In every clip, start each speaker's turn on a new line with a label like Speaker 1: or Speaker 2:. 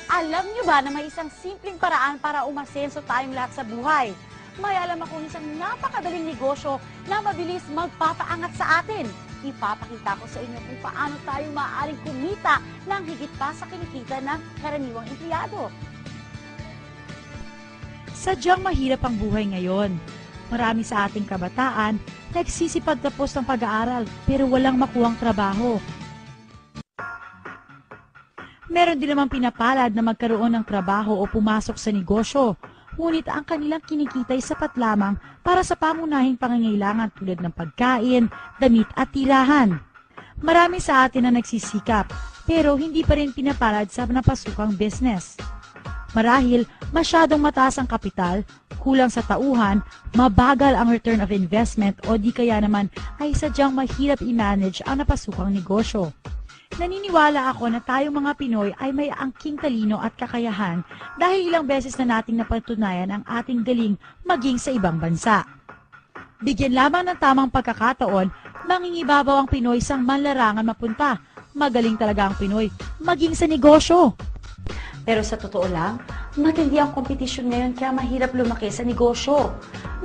Speaker 1: Alam niyo ba na may isang simpleng paraan para umasenso tayong lahat sa buhay? May alam akong isang napakadaling negosyo na mabilis magpapaangat sa atin. Ipapakita ko sa inyo kung paano tayo maaaring kumita ng higit pa sa kinikita ng karaniwang empleyado.
Speaker 2: Sadyang mahirap ang buhay ngayon. Marami sa ating kabataan nagsisipag tapos ng pag-aaral pero walang makuhang trabaho. Meron din naman pinapalad na magkaroon ng trabaho o pumasok sa negosyo, ngunit ang kanilang kinikita ay sapat lamang para sa pangunahing pangangailangan tulad ng pagkain, damit at tirahan. Marami sa atin na nagsisikap pero hindi pa rin pinapalad sa napasukang business. Marahil masyadong mataas ang kapital, kulang sa tauhan, mabagal ang return of investment o di kaya naman ay sadyang mahirap i-manage ang napasukang negosyo. Naniniwala ako na tayong mga Pinoy ay may angking talino at kakayahan dahil ilang beses na nating napatunayan ang ating galing maging sa ibang bansa. Bigyan lamang ng tamang pagkakataon, mangingibabaw ang Pinoy sang manlarangan mapunta. Magaling talaga ang Pinoy maging sa negosyo.
Speaker 1: Pero sa totoo lang, matindi ang kompetisyon ngayon kaya mahirap lumaki sa negosyo.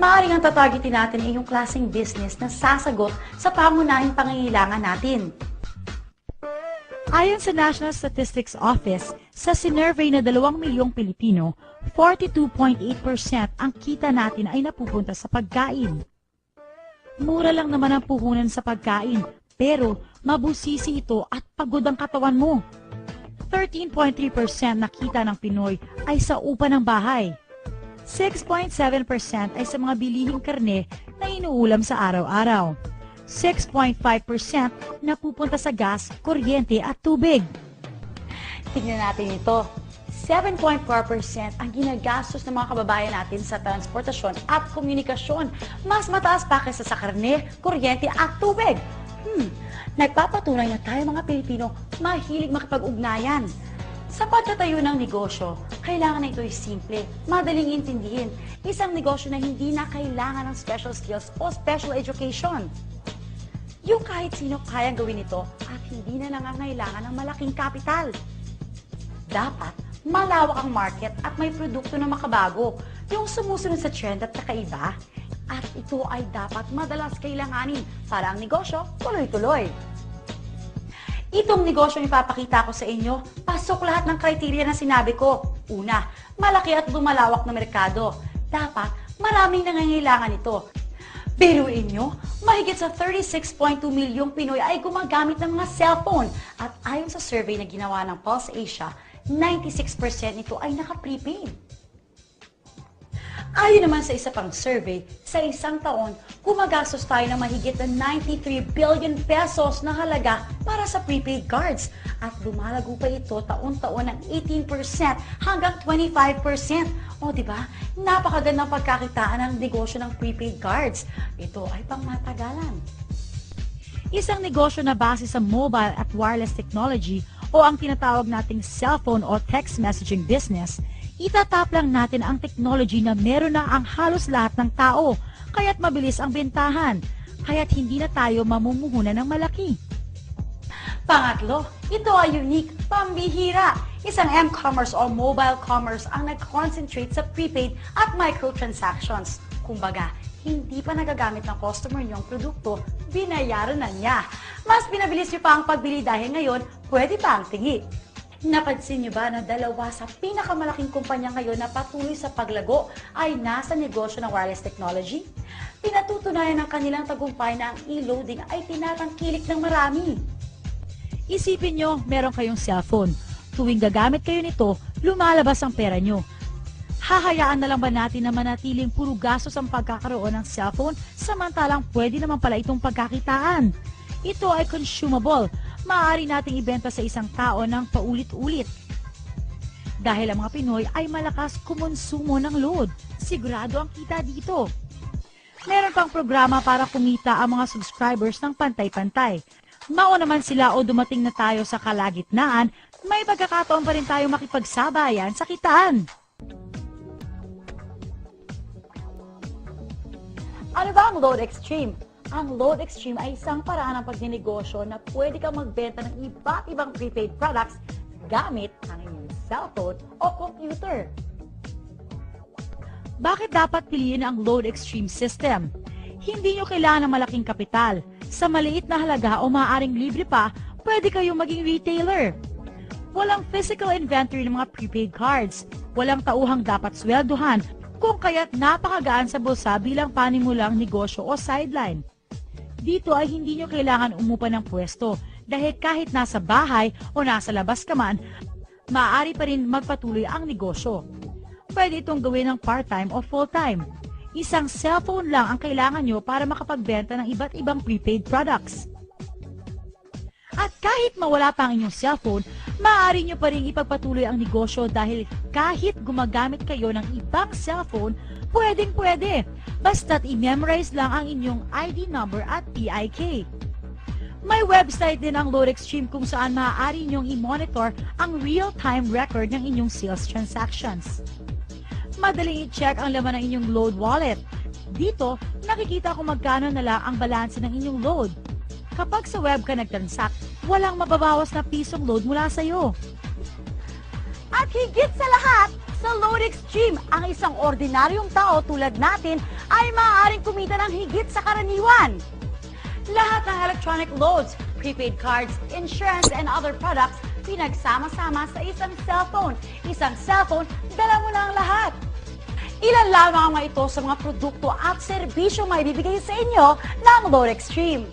Speaker 1: Maaaring ang tatargetin natin ay yung klaseng business na sasagot sa pangunahing pangangailangan natin.
Speaker 2: Ayon sa National Statistics Office, sa sinurvey na 2 milyong Pilipino, 42.8% ang kita natin ay napupunta sa pagkain. Mura lang naman ang puhunan sa pagkain, pero mabusisi ito at pagod ang katawan mo. 13.3% na kita ng Pinoy ay sa upa ng bahay. 6.7% ay sa mga bilihing karne na inuulam sa araw-araw. 6.5% napupunta sa gas, kuryente at tubig.
Speaker 1: Tignan natin ito. 7.4% ang ginagastos ng mga kababayan natin sa transportasyon at komunikasyon. Mas mataas pa kaysa sa karne, kuryente at tubig. Nagpapatunay na tayo mga Pilipino mahilig makipag-ugnayan. Sa pagtatayo ng negosyo, kailangan na ito'y simple, madaling intindihin. Isang negosyo na hindi na kailangan ng special skills o special education. Yung kahit sino kayang gawin ito at hindi na nangangailangan ng malaking kapital. Dapat malawak ang market at may produkto na makabago, yung sumusunod sa trend at kakaiba. At ito ay dapat madalas kailanganin para ang negosyo tuloy-tuloy. Itong negosyo yung ipapakita ko sa inyo, pasok lahat ng kriteria na sinabi ko. Una, malaki at lumalawak na merkado. Dapat maraming nangangailangan ito. Biruin nyo, mahigit sa 36.2 milyong Pinoy ay gumagamit ng mga cellphone. At ayon sa survey na ginawa ng Pulse Asia, 96% nito ay naka-prepaid. Ayon naman sa isa pang survey, sa isang taon, gumagastos tayo ng mahigit na 93 billion pesos na halaga para sa prepaid cards. At lumalago pa ito taon-taon ng 18% hanggang 25%. O diba, napakagandang pagkakitaan ng negosyo ng prepaid cards. Ito ay pangmatagalan.
Speaker 2: Isang negosyo na base sa mobile at wireless technology o ang tinatawag nating cellphone o text messaging business, itatap lang natin ang technology na meron na ang halos lahat ng tao, kaya't mabilis ang bentahan, kaya't hindi na tayo mamumuhunan ng malaki.
Speaker 1: Pangatlo, ito ay unique, pambihira. Isang m-commerce o mobile commerce ang nag-concentrate sa prepaid at microtransactions. Kumbaga, hindi pa nagagamit ng customer niyong produkto, binayaran na niya. Mas binabilis niyo pa ang pagbili dahil ngayon, pwede pa ang tingi. Napansin niyo ba na dalawa sa pinakamalaking kumpanya ngayon na patuloy sa paglago ay nasa negosyo ng wireless technology? Pinatutunayan ng kanilang tagumpay na ang e-loading ay tinatangkilik ng marami.
Speaker 2: Isipin nyo, meron kayong cellphone. Tuwing gagamit kayo nito, lumalabas ang pera nyo. Hahayaan na lang ba natin na manatiling puro gastos ang pagkakaroon ng cellphone samantalang pwede naman pala itong pagkakitaan? Ito ay consumable. Maaari nating ibenta sa isang tao ng paulit-ulit. Dahil ang mga Pinoy ay malakas kumonsumo ng load, sigurado ang kita dito. Meron pang programa para kumita ang mga subscribers ng pantay-pantay. Mauna man sila o dumating na tayo sa kalagitnaan, may pagkakataon pa rin tayo makipagsabayan sa kitaan.
Speaker 1: Ano ba ang Load Extreme? Ang Load Extreme ay isang paraan ng pagninegosyo na pwede kang magbenta ng iba't ibang prepaid products gamit ang inyong cellphone o computer.
Speaker 2: Bakit dapat piliin ang Load Extreme system? Hindi nyo kailangan ng malaking kapital. Sa maliit na halaga o maaaring libre pa, pwede kayong maging retailer. Walang physical inventory ng mga prepaid cards. Walang tauhang dapat swelduhan, kung kaya't napakagaan sa bulsa bilang panimulang negosyo o sideline. Dito ay hindi nyo kailangan umupa ng pwesto dahil kahit nasa bahay o nasa labas ka man, maaari pa rin magpatuloy ang negosyo. Pwede itong gawin ng part-time o full-time. Isang cellphone lang ang kailangan nyo para makapagbenta ng iba't ibang prepaid products. At kahit mawala pa ang inyong cellphone, maaari nyo pa rin ipagpatuloy ang negosyo dahil kahit gumagamit kayo ng ibang cellphone, pwedeng-pwede. Basta't i-memorize lang ang inyong ID number at PIK. May website din ang Load Extreme kung saan maaari nyong i-monitor ang real-time record ng inyong sales transactions. Madaling i-check ang laman ng inyong load wallet. Dito, nakikita kung magkano na lang ang balanse ng inyong load. Kapag sa web ka nag-transact, walang mababawas na pisong load mula sa iyo.
Speaker 1: At higit sa lahat, sa Load Extreme, ang isang ordinaryong tao tulad natin ay maaaring kumita ng higit sa karaniwan. Lahat ng electronic loads, prepaid cards, insurance, and other products, pinagsama-sama sa isang cellphone. Isang cellphone, dala mo na ang lahat. Ilan lamang ang mga ito sa mga produkto at serbisyo may bibigay sa inyo ng Load Extreme.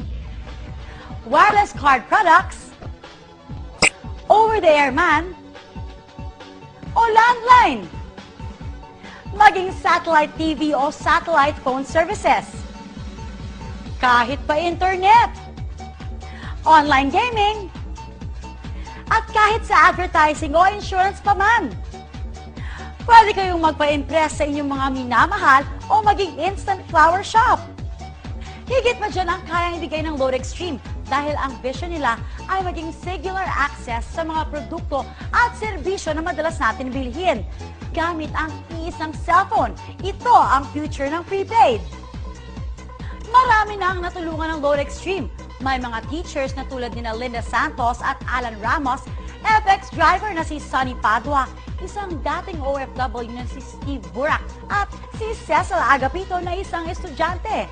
Speaker 1: Wireless card products, over-the-air man, o landline, maging satellite TV o satellite phone services, kahit pa internet, online gaming, at kahit sa advertising o insurance pa man. Pwede kayong magpa-impress sa inyong mga minamahal o maging instant flower shop. Higit pa dyan ang kayang ibigay ng Load Extreme dahil ang vision nila ay maging singular access sa mga produkto at serbisyo na madalas natin bilhin gamit ang iisang cellphone. Ito ang future ng prepaid. Marami na ang natulungan ng Load Extreme. May mga teachers na tulad ni Linda Santos at Alan Ramos, FX driver na si Sonny Padua, isang dating OFW na si Steve Burak, at si Cecil Agapito na isang estudyante.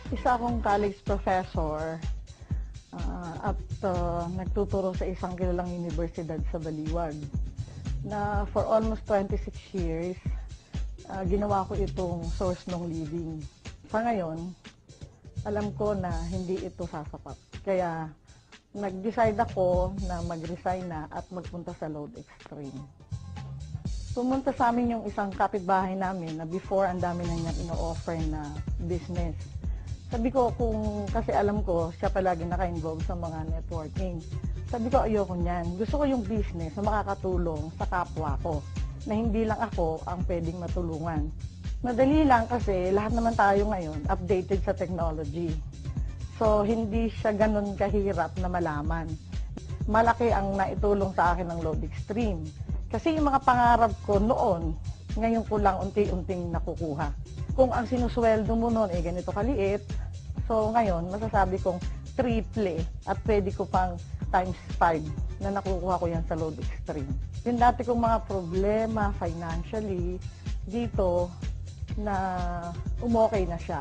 Speaker 3: Isa akong college professor at nagtuturo sa isang kilalang universidad sa Baliwag na for almost 26 years, ginawa ko itong source ng living. Sa ngayon, alam ko na hindi ito sasapat. Kaya nag-decide ako na mag-resign na at magpunta sa Load Extreme. Pumunta sa amin yung isang kapitbahay namin na before ang dami na niyang ino-offer na business. Sabi ko, kasi alam ko, siya palagi naka-involve sa mga networking. Sabi ko, ayoko niyan. Gusto ko yung business na makakatulong sa kapwa ko, na hindi lang ako ang pwedeng matulungan. Madali lang kasi lahat naman tayo ngayon updated sa technology. So, hindi siya ganun kahirap na malaman. Malaki ang naitulong sa akin ng Load Extreme. Kasi yung mga pangarap ko noon, ngayon ko lang unti-unting nakukuha. Kung ang sinusweldo mo noon ay ganito kaliit, so ngayon masasabi kong triple at pwede ko pang times 5 na nakukuha ko yan sa Load Extreme. Yung dati kong mga problema financially, dito na umokay na siya.